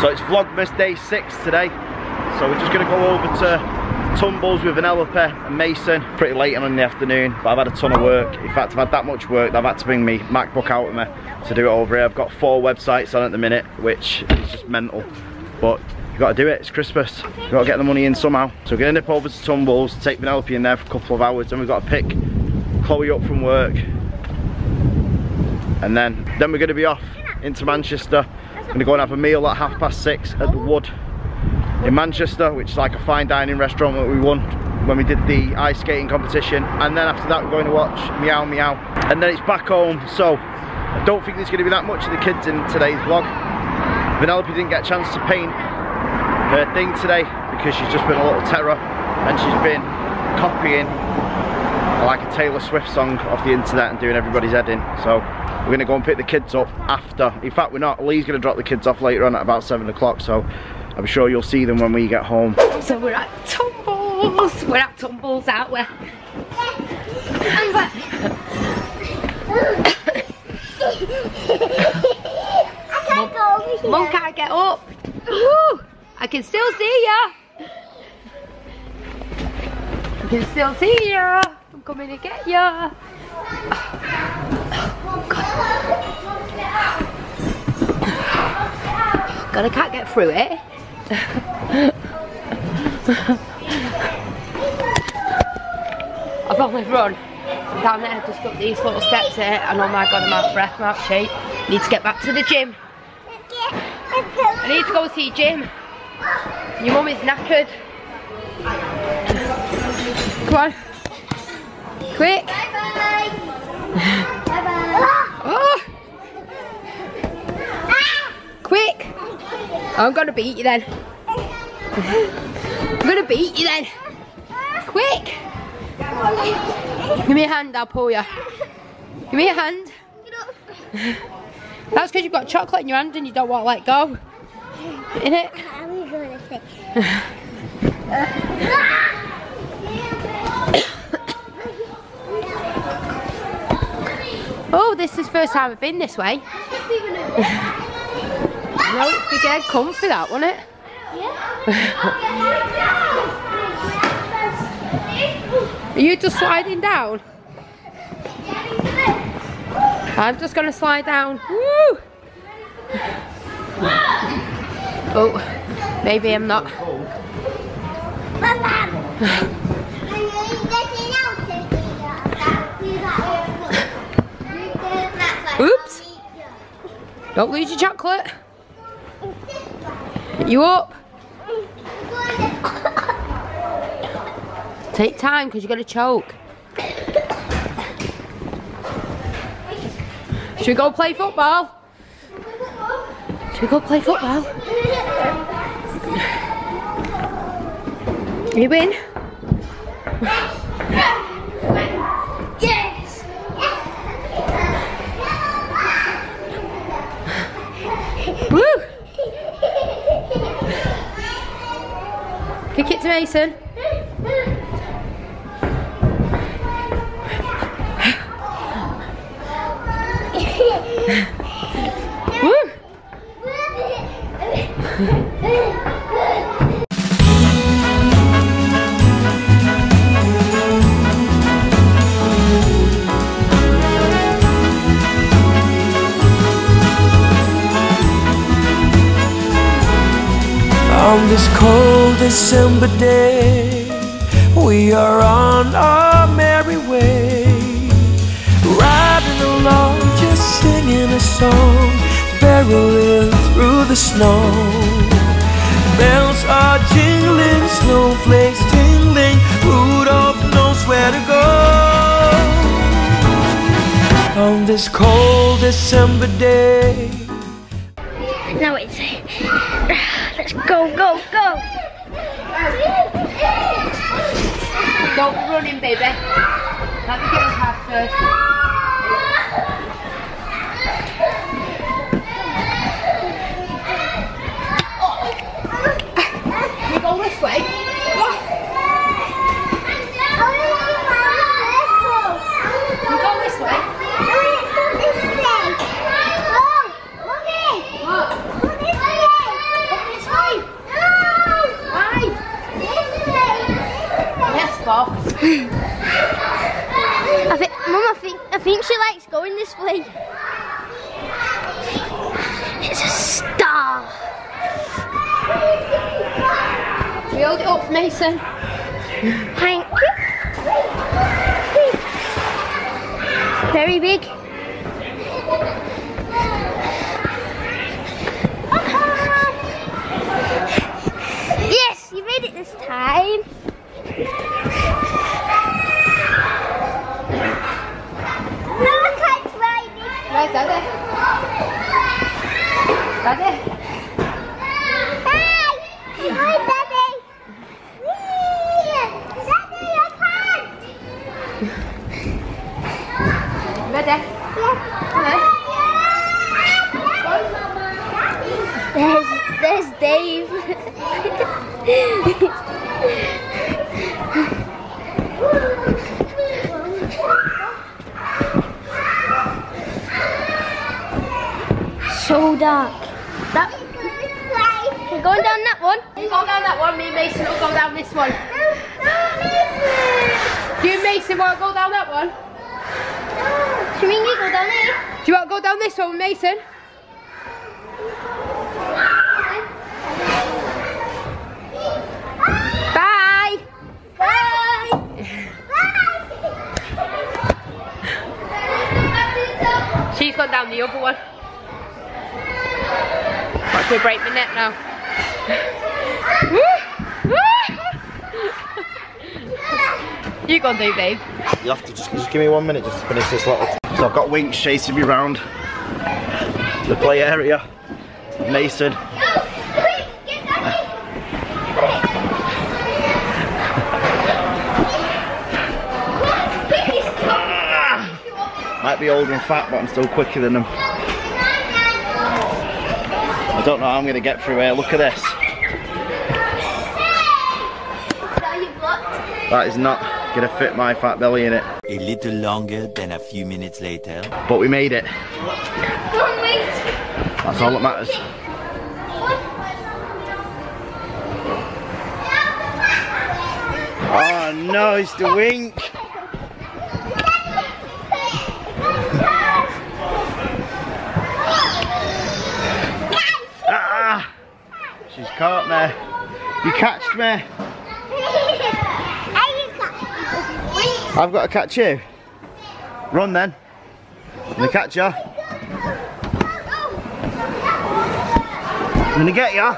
So it's Vlogmas day 6 today. So we're just going to go over to Tumbles with Vanellope and Mason. Pretty late on in the afternoon, but I've had a ton of work. In fact, I've had that much work that I've had to bring me MacBook out with me to do it over here. I've got 4 websites on at the minute, which is just mental. But you've got to do it, it's Christmas. You've got to get the money in somehow. So we're going to nip over to Tumbles, take Vanellope in there for a couple of hours, and we've got to pick Chloe up from work. And then we're going to be off into Manchester. I'm going to go and have a meal at 6:30 at the WODD in Manchester, which is like a fine dining restaurant that we won when we did the ice skating competition. And then after that we're going to watch Meow Meow, and then it's back home. So I don't think there's going to be that much of the kids in today's vlog. Vanellope didn't get a chance to paint her thing today because she's just been a little terror, and she's been copying like a Taylor Swift song off the internet and doing everybody's head in. So we're going to go and pick the kids up after. In fact, we're not. Lee's going to drop the kids off later on at about 7 o'clock, so I'm sure you'll see them when we get home. So we're at Tumbles. We're at Tumbles, aren't we? Mum can't get up. Woo! I can still see ya. I can still see ya. I'm coming to get ya. Oh, God, I can't get through it. I've only run down there, just up these little steps here, and oh my God, I'm out of breath, I'm out of shape. Need to get back to the gym. I need to go see Jim. Your mum is knackered. Come on. Quick. Oh. Quick. I'm gonna beat you then. I'm gonna beat you then. Quick. Give me a hand, I'll pull you. Give me a hand. That's because you've got chocolate in your hand and you don't want to let go. Innit? Oh, this is the first time I've been this way. No, it'd be dead comfy that, wouldn't it? Yeah. Are you just sliding down? I'm just gonna slide down. Woo! Oh, maybe I'm not. Oops! Don't lose your chocolate. You up? Take time because you're gonna choke. Should we go play football? Should we go play football? You win? Yes! Woo! Kick it to Mason. Woo! On this cold December day, we are on our merry way, riding along, just singing a song, barreling through the snow. Bells are jingling, snowflakes tingling, Rudolph knows where to go. On this cold December day. Now it's let's go, go, go. Don't be running, baby. Let me get a pass first. Can we go this way? Can we go this way? What? I think she likes going this way. It's a star. We hold it up for Mason. Thank you. Very big. Yes, you made it this time. No, I can't try this. Right, Daddy. Daddy. Hey! Hi, Daddy. Daddy, I can't. Ready? Yeah. There's Dave. So dark. We're going down that one. You go down that one, me and Mason will go down this one. You and Mason won't go down that one? Do you mean you go down here? Do you want to go down this one, Mason? Bye! Bye! She's gone down the other one. Watch me break my neck now. You go and do, babe. You have to just give me 1 minute just to finish this little. So I've got Winks chasing me round the play area. Mason. Might be old and fat, but I'm still quicker than them. I don't know how I'm going to get through here. Look at this. That is not going to fit my fat belly in it. A little longer than a few minutes later. But we made it. Go on, wait. That's all that matters. Oh no, it's the Wink. Ah, she's caught me. You catched me. I've got to catch you. Run then. I'm gonna catch you. I'm gonna get you. I'm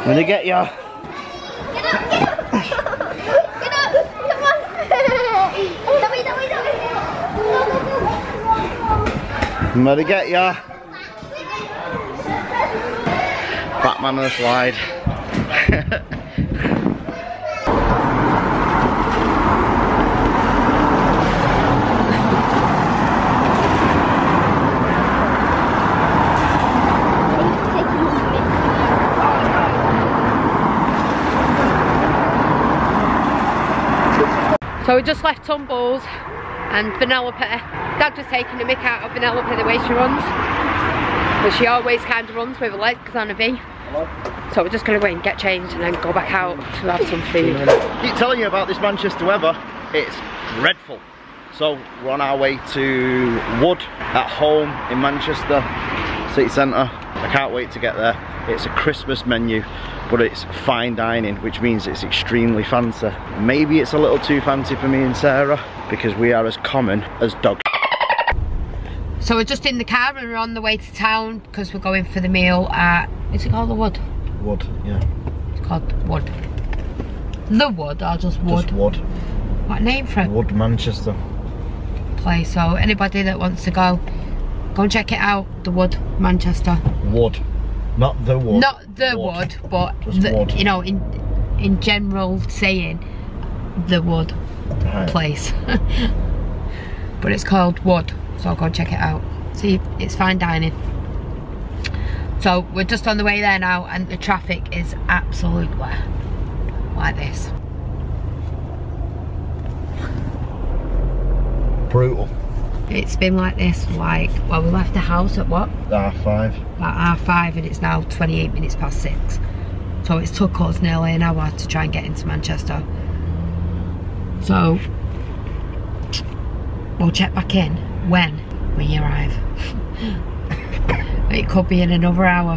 gonna get you. Get up, get up. Get up, come on. Dummy. I'm gonna get you. Fat man on the slide. So we just left Tumbles and Vanellope. Dad was taking the mick out of Vanellope the way she runs. But she always kind of runs with her legs on a V. So we're just going to go in, get changed and then go back out to have some food. I keep telling you about this Manchester weather. It's dreadful. So we're on our way to WODD at home in Manchester City Centre. I can't wait to get there. It's a Christmas menu, but it's fine dining, which means it's extremely fancy. Maybe it's a little too fancy for me and Sarah, because we are as common as dogs. So we're just in the car and we're on the way to town because we're going for the meal at, is it called the WODD? WODD, yeah. It's called WODD. The WODD or just WODD? Just WODD. What name for it? WODD Manchester. Place. So anybody that wants to go and check it out. The WODD Manchester. WODD. Not the WODD. Not the WODD, but the, WODD. you know, in general saying the WODD place. But it's called WODD, so go and check it out. See, it's fine dining. So we're just on the way there now, and the traffic is absolutely like this. Brutal. It's been like this, like, well, we left the house at what? 5:30. About 5:30, and it's now 28 minutes past 6. So it's took us nearly an hour to try and get into Manchester. So we'll check back in when we arrive. It could be in another hour.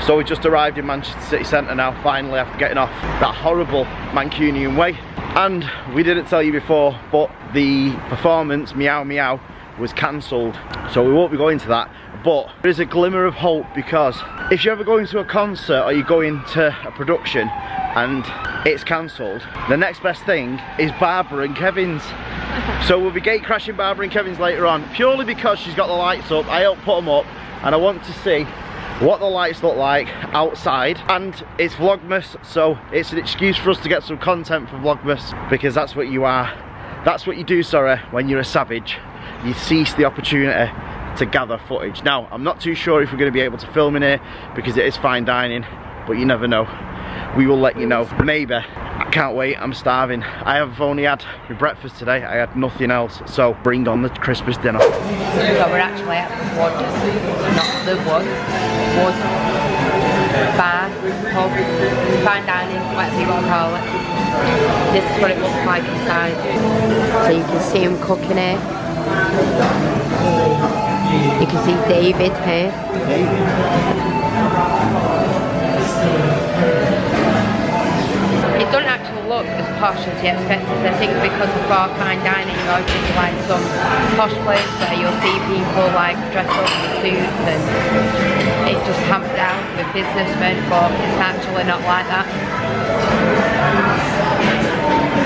So we just arrived in Manchester City Centre now, finally, after getting off that horrible Mancunian way. And we didn't tell you before, but the performance, Meow Meow, was cancelled. So we won't be going to that. But there is a glimmer of hope, because if you're ever going to a concert or you're going to a production and it's cancelled, the next best thing is Barbara and Kevin's. So we'll be gate crashing Barbara and Kevin's later on, purely because she's got the lights up. I helped put them up, and I want to see what the lights look like outside. And it's Vlogmas, so it's an excuse for us to get some content for Vlogmas, because that's what you are. That's what you do, sorry, when you're a savage. You seize the opportunity to gather footage. Now, I'm not too sure if we're going to be able to film in here, because it is fine dining, but you never know. We will let you know. Maybe. I can't wait, I'm starving. I have only had my breakfast today, I had nothing else, so bring on the Christmas dinner. So we're actually at WODD, not the WODD, WODD bar, pub, fine dining, whatever you want to call it. This is what it looks like inside. So you can see him cooking here. You can see David here. It doesn't actually look as posh as you expected. I think because of our fine dining, you know, just like some posh place where you'll see people like dressed up in suits and it's just hamped down with businessmen, but it's actually not like that.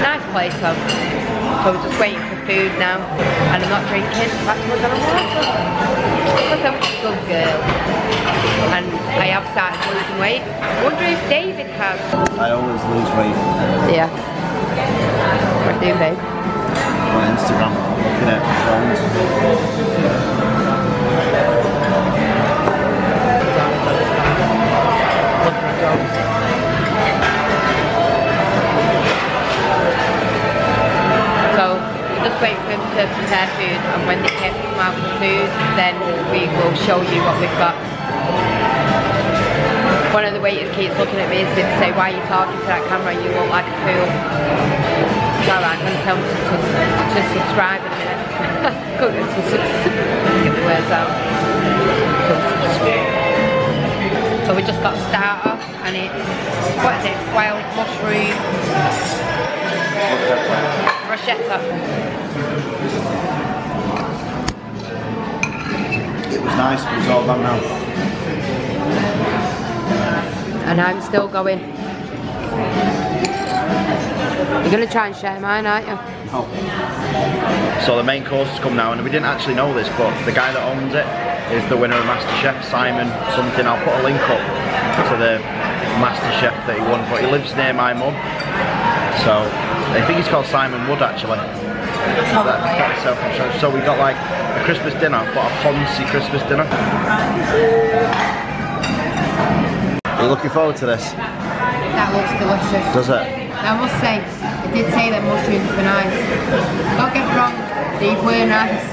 Nice place though. So we're just waiting for food now, and I'm not drinking. That's what I'm water. Because I'm a good girl, and I have started losing weight. I wonder if David has. I always lose weight. Yeah. What do you do, babe? On Instagram, looking at phones. Looking at dogs. So we're just waiting for him to prepare food, and when they come out with the food, then we will show you what we've got. One of the waiters keeps looking at me and say, why are you talking to that camera? You look like a fool. So I'm going to tell him to subscribe in a minute. Get the words out. So we just got starter, and it's, what is it, wild mushroom bruschetta. It was nice, but it's all gone now. And I'm still going. You're going to try and share mine, aren't you? Oh. So the main course has come now, and we didn't actually know this, but the guy that owns it is the winner of Masterchef, Simon something. I'll put a link up to the Masterchef that he won, but he lives near my mum. So I think he's called Simon Wood actually. So we got like a Christmas dinner, but a Ponzi Christmas dinner. Are you looking forward to this? That looks delicious. Does it? I must say, I did say that mushrooms were nice. Don't get me wrong, they were nice.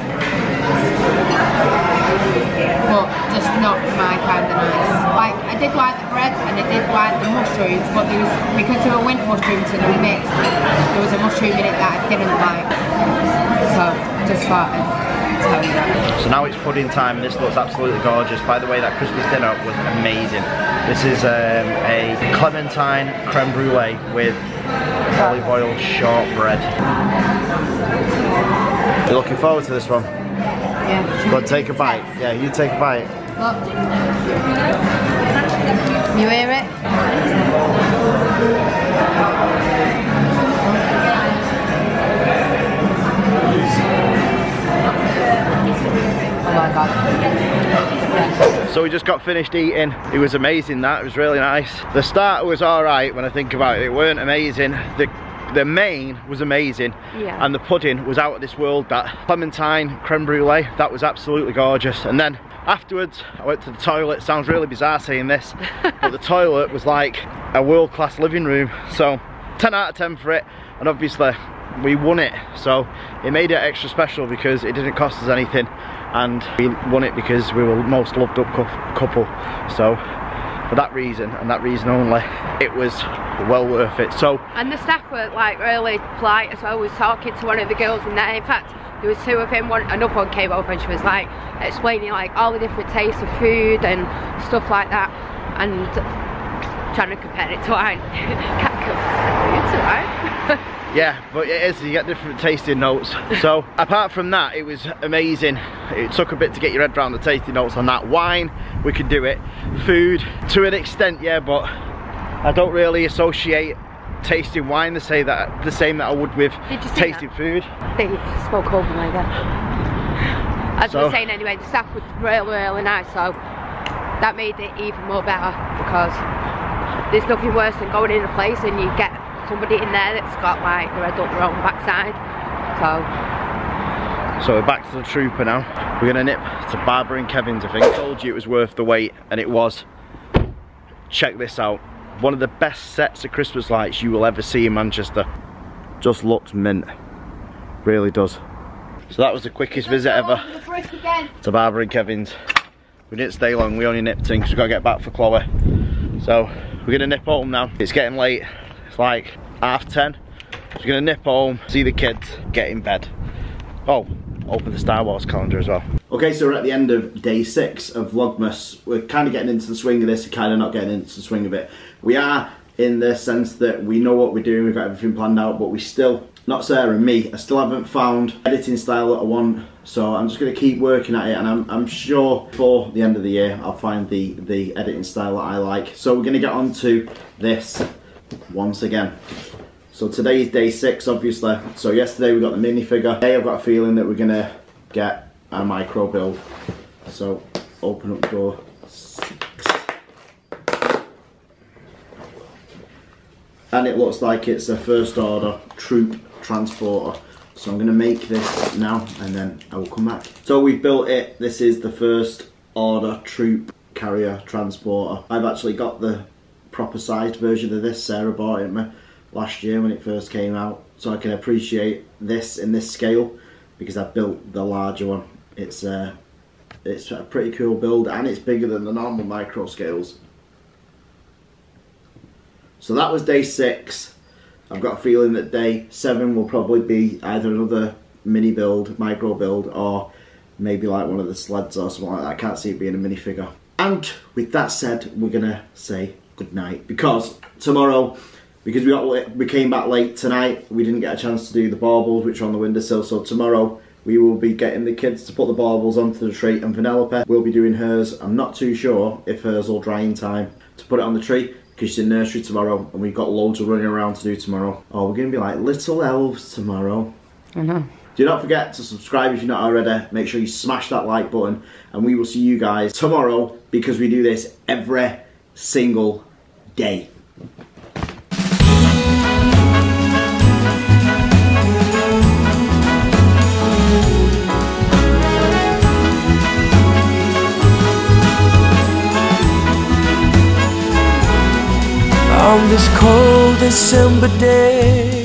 But just not my kind of nice. Like, I did like the bread and I did like the mushrooms, but there was, because there were winter mushrooms and they were mixed, there was a mushroom in it that I didn't like. So, just thought I'd tell you that. So now it's pudding time, and this looks absolutely gorgeous. By the way, that Christmas dinner was amazing. This is a clementine creme brulee with olive oil shortbread. You're looking forward to this one? Yeah. Go on, take a bite. Yeah, you take a bite. Look. You hear it? Oh my god. So we just got finished eating. It was amazing, that. It was really nice. The starter was alright when I think about it. It weren't amazing. The main was amazing, yeah. And the pudding was out of this world. That clementine creme brulee, that was absolutely gorgeous. And then afterwards I went to the toilet. Sounds really bizarre saying this, but the toilet was like a world-class living room. So 10 out of 10 for it. And obviously we won it, so it made it extra special because it didn't cost us anything, and we won it because we were the most loved up couple. So for that reason and that reason only, it was well worth it. So, and the staff were like really polite as well. We was talking to one of the girls in there. In fact, there was two of them. Another one came over and she was like explaining like all the different tastes of food and stuff like that, and trying to compare it to wine. Can't compare it to wine. yeah, but it is, you get different tasting notes. So apart from that, it was amazing. It took a bit to get your head around the tasting notes on that. Wine, we could do it. Food, to an extent, yeah, but I don't really associate tasting wine the same that I would with tasting food. They spoke over like that. As I was saying anyway, the staff was really nice, so that made it even more better, because there's nothing worse than going in a place and you get somebody in there that's got like their head up their own backside. So we're back to the trooper now. We're gonna nip to Barbara and Kevin's. I think I told you it was worth the wait, and it was. Check this out. One of the best sets of Christmas lights you will ever see in Manchester. Just looks mint. Really does. So that was the quickest visit ever to Barbara and Kevin's. We didn't stay long, we only nipped in because we've got to get back for Chloe. So we're gonna nip home now. It's getting late. It's like 10:30. So we're gonna nip home, see the kids, get in bed. Oh, open the Star Wars calendar as well. Okay, so we're at the end of day 6 of Vlogmas. We're kind of getting into the swing of this, and kind of not getting into the swing of it. We are in the sense that we know what we're doing, we've got everything planned out, but we still, not Sarah and me, I still haven't found editing style that I want. So I'm just going to keep working at it, and I'm sure before the end of the year I'll find the editing style that I like. So we're going to get on to this once again. So today is day 6, obviously. So yesterday we got the minifigure. Today I've got a feeling that we're going to get a micro build. So open up door 6. And it looks like it's a first order troop transporter. So I'm going to make this now and then I will come back. So we've built it. This is the first order troop carrier transporter. I've actually got the proper sized version of this. Sarah bought it me last year when it first came out. So I can appreciate this in this scale because I built the larger one. It's a pretty cool build, and it's bigger than the normal micro scales. So that was day 6. I've got a feeling that day 7 will probably be either another mini build, micro build, or maybe like one of the sleds or something like that. I can't see it being a minifigure. And with that said, we're gonna say good night, because tomorrow, because we came back late tonight, we didn't get a chance to do the baubles which are on the windowsill. So tomorrow we will be getting the kids to put the baubles onto the tree, and Vanellope will be doing hers. I'm not too sure if hers will dry in time to put it on the tree, because she's in nursery tomorrow and we've got loads of running around to do tomorrow. Oh, we're going to be like little elves tomorrow. I know. Do not forget to subscribe if you're not already. Make sure you smash that like button, and we will see you guys tomorrow, because we do this every single day. On this cold December day,